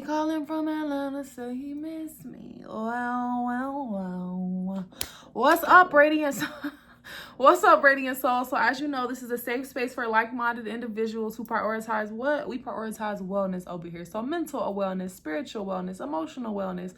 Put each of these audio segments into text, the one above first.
calling from Atlanta, say he missed me. Well. What's up, Radiant Soul? What's up, Radiant Soul? So as you know, this is a safe space for like-minded individuals who prioritize what? We prioritize wellness over here. So mental wellness, spiritual wellness, emotional wellness,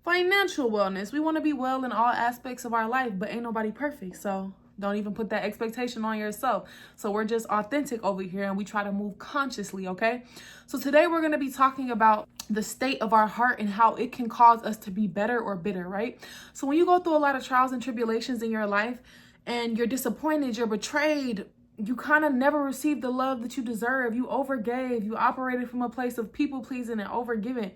financial wellness. We want to be well in all aspects of our life, but ain't nobody perfect. So don't even put that expectation on yourself. So we're just authentic over here and we try to move consciously, okay? So today we're going to be talking about the state of our heart and how it can cause us to be better or bitter, right? So when you go through a lot of trials and tribulations in your life and you're disappointed, you're betrayed, you kind of never received the love that you deserve, you overgave, you operated from a place of people pleasing and overgiving.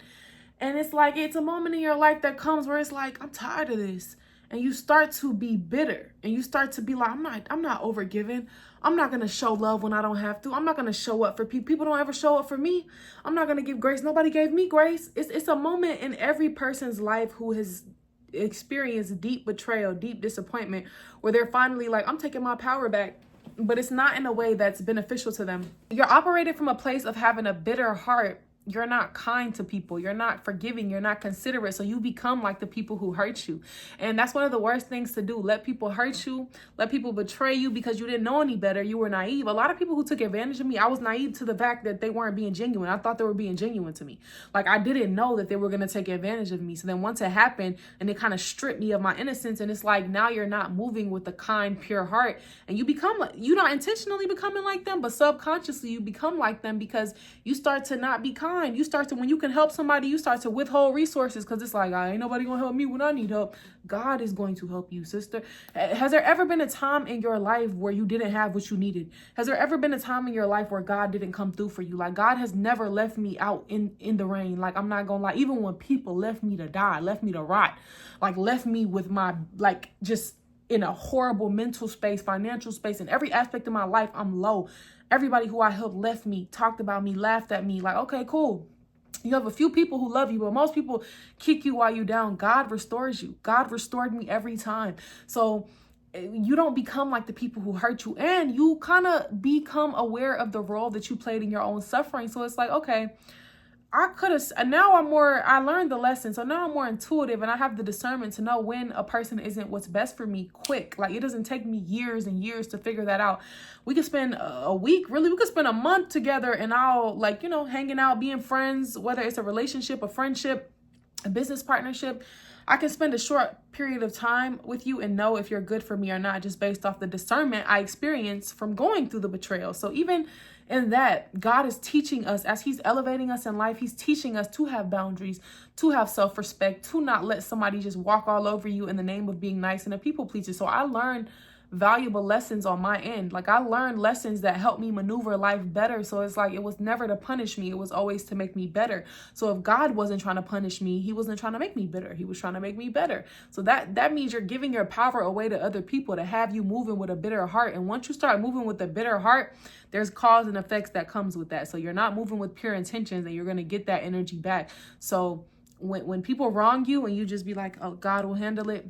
And it's like, it's a moment in your life that comes where it's like, I'm tired of this. And you start to be bitter and you start to be like, I'm not overgiving. I'm not going to show love when I don't have to. I'm not going to show up for people. People don't ever show up for me. I'm not going to give grace. Nobody gave me grace. It's a moment in every person's life who has experienced deep betrayal, deep disappointment, where they're finally like, I'm taking my power back. But it's not in a way that's beneficial to them. You're operating from a place of having a bitter heart. You're not kind to people. You're not forgiving. You're not considerate. So you become like the people who hurt you. And that's one of the worst things to do. Let people hurt you. Let people betray you because you didn't know any better. You were naive. A lot of people who took advantage of me, I was naive to the fact that they weren't being genuine. I thought they were being genuine to me. Like, I didn't know that they were going to take advantage of me. So then once it happened and it kind of stripped me of my innocence, and it's like, now you're not moving with a kind, pure heart. And you become like, you're not intentionally becoming like them, but subconsciously you become like them because you start to not be kind. You start to, when you can help somebody, you start to withhold resources because it's like, ain't nobody gonna help me when I need help. God is going to help you, sister. Has there ever been a time in your life where you didn't have what you needed? Has there ever been a time in your life where God didn't come through for you? Like, God has never left me out in the rain. Like, I'm not gonna lie, even when people left me to die, left me to rot, like left me with my, like, just in a horrible mental space, financial space, in every aspect of my life, I'm low. Everybody who I helped left me, talked about me, laughed at me. Like, okay, cool. You have a few people who love you, but most people kick you while you're down. God restores you. God restored me every time. So you don't become like the people who hurt you, and you kind of become aware of the role that you played in your own suffering. So it's like, okay, I could have, now I learned the lesson. So now I'm more intuitive and I have the discernment to know when a person isn't what's best for me quick. Like, it doesn't take me years and years to figure that out. We could spend a week, really, we could spend a month together and I'll, like, hanging out, being friends, whether it's a relationship, a friendship, a business partnership. I can spend a short period of time with you and know if you're good for me or not, just based off the discernment I experienced from going through the betrayal. So even in that, God is teaching us, as he's elevating us in life, he's teaching us to have boundaries, to have self-respect, to not let somebody just walk all over you in the name of being nice and a people pleaser. So I learned valuable lessons on my end. Like, I learned lessons that helped me maneuver life better. So it's like, it was never to punish me. It was always to make me better. So if God wasn't trying to punish me, he wasn't trying to make me bitter. He was trying to make me better. So that means you're giving your power away to other people to have you moving with a bitter heart. And once you start moving with a bitter heart, there's cause and effects that comes with that. So you're not moving with pure intentions and you're going to get that energy back. So when people wrong you and you just be like, oh, God will handle it,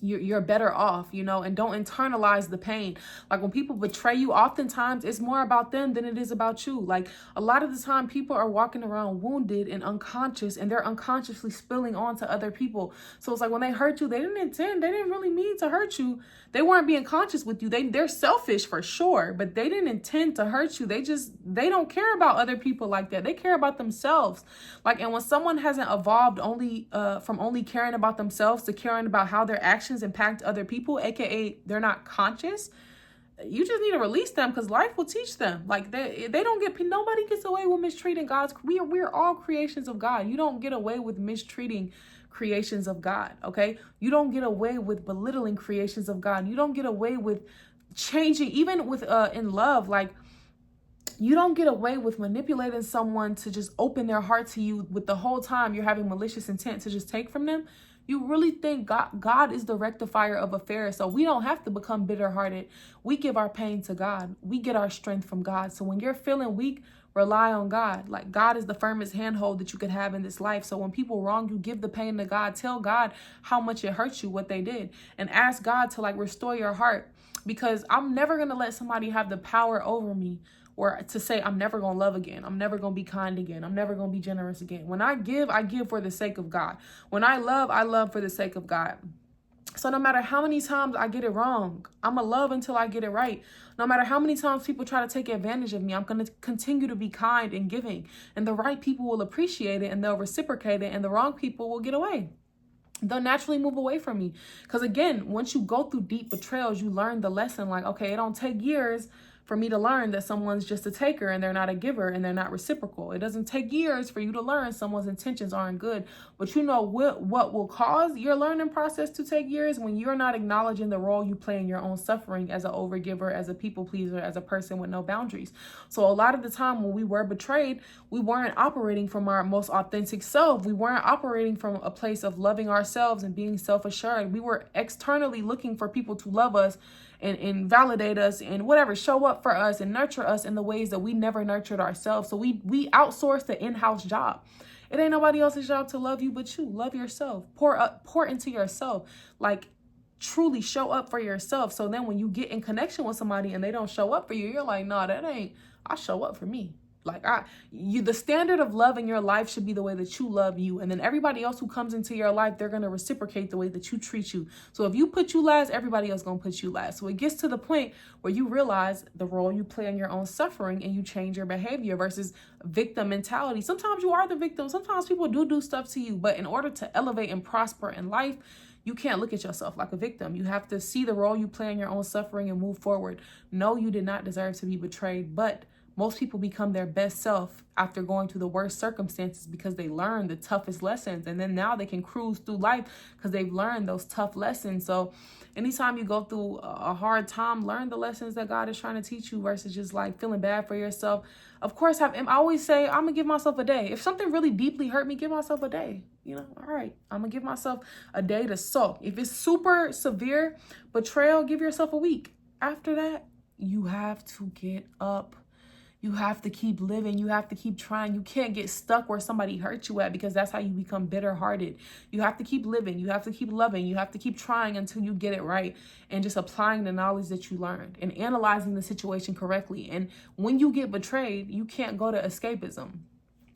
you're better off, and don't internalize the pain. Like, when people betray you, oftentimes it's more about them than it is about you. Like, a lot of the time people are walking around wounded and unconscious, and they're unconsciously spilling on to other people. So it's like, when they hurt you, they didn't really mean to hurt you. They weren't being conscious with you. They're selfish for sure, but they didn't intend to hurt you. They don't care about other people like that. They care about themselves. Like, and when someone hasn't evolved from only caring about themselves to caring about how their actions impact other people, aka they're not conscious, you just need to release them, because life will teach them. Like, they don't nobody gets away with mistreating we're all creations of God. You don't get away with mistreating creations of God, okay? You don't get away with belittling creations of God. You don't get away with changing, even with in love. Like, you don't get away with manipulating someone to just open their heart to you with the whole time you're having malicious intent to just take from them. You really think God is the rectifier of affairs. So we don't have to become bitter-hearted. We give our pain to God. We get our strength from God. So when you're feeling weak, rely on God. Like, God is the firmest handhold that you could have in this life. So when people wrong you, give the pain to God. Tell God how much it hurts you, what they did, and ask God to, like, restore your heart, because I'm never going to let somebody have the power over me or to say, I'm never going to love again. I'm never going to be kind again. I'm never going to be generous again. When I give for the sake of God. When I love for the sake of God. So no matter how many times I get it wrong, I'm going to love until I get it right. No matter how many times people try to take advantage of me, I'm going to continue to be kind and giving. And the right people will appreciate it and they'll reciprocate it. And the wrong people will get away. They'll naturally move away from me. Because again, once you go through deep betrayals, you learn the lesson. Like, okay, it don't take years for me to learn that someone's just a taker and they're not a giver and they're not reciprocal. It doesn't take years for you to learn someone's intentions aren't good. But you know what will cause your learning process to take years? When you're not acknowledging the role you play in your own suffering as an overgiver, as a people pleaser, as a person with no boundaries. So a lot of the time when we were betrayed, we weren't operating from our most authentic self. We weren't operating from a place of loving ourselves and being self-assured. We were externally looking for people to love us and validate us and whatever, show up for us and nurture us in the ways that we never nurtured ourselves. So we outsourced the in-house job. It ain't nobody else's job to love you but you. Love yourself. Pour into yourself. Like, truly show up for yourself. So then when you get in connection with somebody and they don't show up for you, you're like, nah, that ain't, I show up for me. Like, the standard of love in your life should be the way that you love you. And then everybody else who comes into your life, they're going to reciprocate the way that you treat you. So if you put you last, everybody else going to put you last. So it gets to the point where you realize the role you play in your own suffering and you change your behavior versus victim mentality. Sometimes you are the victim. Sometimes people do stuff to you. But in order to elevate and prosper in life, you can't look at yourself like a victim. You have to see the role you play in your own suffering and move forward. No, you did not deserve to be betrayed, but most people become their best self after going through the worst circumstances because they learned the toughest lessons. And then now they can cruise through life because they've learned those tough lessons. So anytime you go through a hard time, learn the lessons that God is trying to teach you versus just like feeling bad for yourself. Of course, I always say, I'm going to give myself a day. If something really deeply hurt me, give myself a day. You know, all right, I'm going to give myself a day to soak. If it's super severe betrayal, give yourself a week. After that, you have to get up. You have to keep living. You have to keep trying. You can't get stuck where somebody hurt you at because that's how you become bitter-hearted. You have to keep living. You have to keep loving. You have to keep trying until you get it right and just applying the knowledge that you learned and analyzing the situation correctly. And when you get betrayed, you can't go to escapism.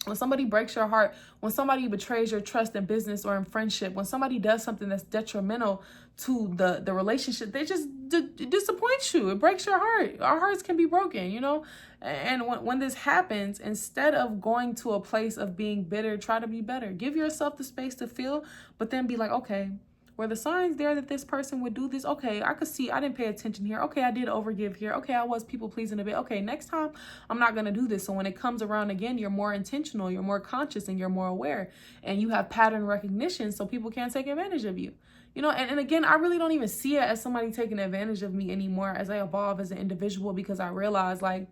When somebody breaks your heart, when somebody betrays your trust in business or in friendship, when somebody does something that's detrimental to the relationship, they just disappoint you. It breaks your heart. Our hearts can be broken, you know? And when this happens, instead of going to a place of being bitter, try to be better. Give yourself the space to feel, but then be like, okay, were the signs there that this person would do this? Okay, I could see I didn't pay attention here. Okay, I did overgive here. Okay, I was people pleasing a bit. Okay, next time I'm not going to do this. So when it comes around again, you're more intentional, you're more conscious, and you're more aware. And you have pattern recognition so people can't take advantage of you. You know, and again, I really don't even see it as somebody taking advantage of me anymore as I evolve as an individual because I realize, like,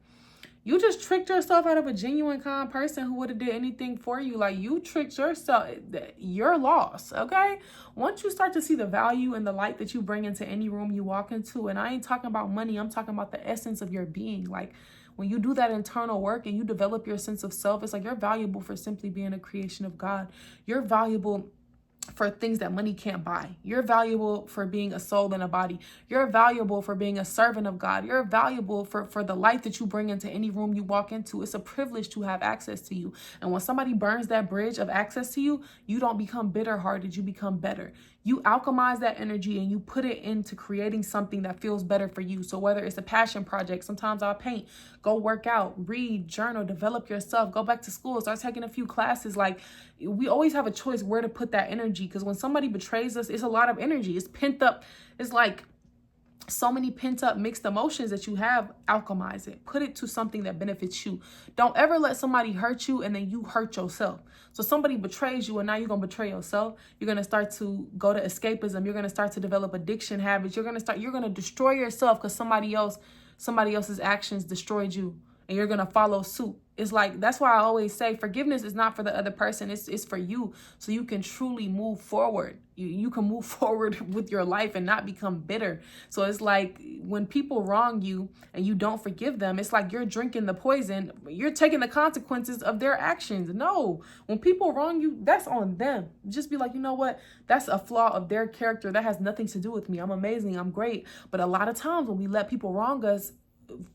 you just tricked yourself out of a genuine kind person who would have did anything for you. Like, you tricked yourself. You're lost, okay? Once you start to see the value and the light that you bring into any room you walk into, and I ain't talking about money, I'm talking about the essence of your being. Like, when you do that internal work and you develop your sense of self, it's like you're valuable for simply being a creation of God. You're valuable for things that money can't buy. You're valuable for being a soul in a body. You're valuable for being a servant of God. You're valuable for the light that you bring into any room you walk into. It's a privilege to have access to you. And when somebody burns that bridge of access to you, you don't become bitter-hearted, you become better. You alchemize that energy and you put it into creating something that feels better for you. So whether it's a passion project, sometimes I'll paint, go work out, read, journal, develop yourself, go back to school, start taking a few classes. Like, we always have a choice where to put that energy, because when somebody betrays us, it's a lot of energy. It's pent up. It's like so many pent up mixed emotions that you have. Alchemize it. Put it to something that benefits you. Don't ever let somebody hurt you and then you hurt yourself. So somebody betrays you and now you're going to betray yourself. You're going to start to go to escapism. You're going to start to develop addiction habits. You're going to destroy yourself because somebody else's actions destroyed you, and you're going to follow suit. It's like, that's why I always say forgiveness is not for the other person. It's for you, so you can truly move forward. You can move forward with your life and not become bitter. So it's like when people wrong you and you don't forgive them, it's like you're drinking the poison. You're taking the consequences of their actions. No, when people wrong you, that's on them. Just be like, you know what? That's a flaw of their character. That has nothing to do with me. I'm amazing. I'm great. But a lot of times when we let people wrong us,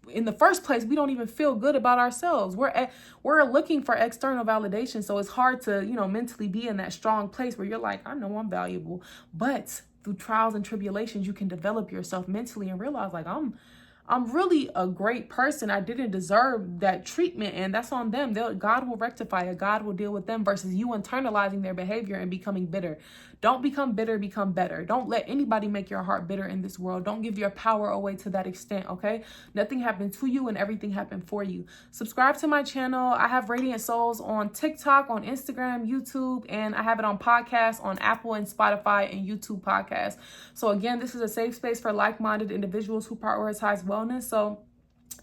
in the first place, we don't even feel good about ourselves. We're looking for external validation. So it's hard to, mentally be in that strong place where you're like, I know I'm valuable. But through trials and tribulations, you can develop yourself mentally and realize like, I'm really a great person. I didn't deserve that treatment, and that's on them. God will rectify it. God will deal with them versus you internalizing their behavior and becoming bitter. Don't become bitter, become better. Don't let anybody make your heart bitter in this world. Don't give your power away to that extent, okay? Nothing happened to you and everything happened for you. Subscribe to my channel. I have Radiant Souls on TikTok, on Instagram, YouTube, and I have it on podcasts on Apple and Spotify and YouTube podcasts. So again, this is a safe space for like-minded individuals who prioritize wellness. So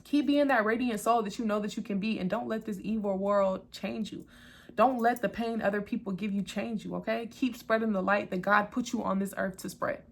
keep being that radiant soul that you know that you can be, and don't let this evil world change you. Don't let the pain other people give you change you, okay? Keep spreading the light that God put you on this earth to spread.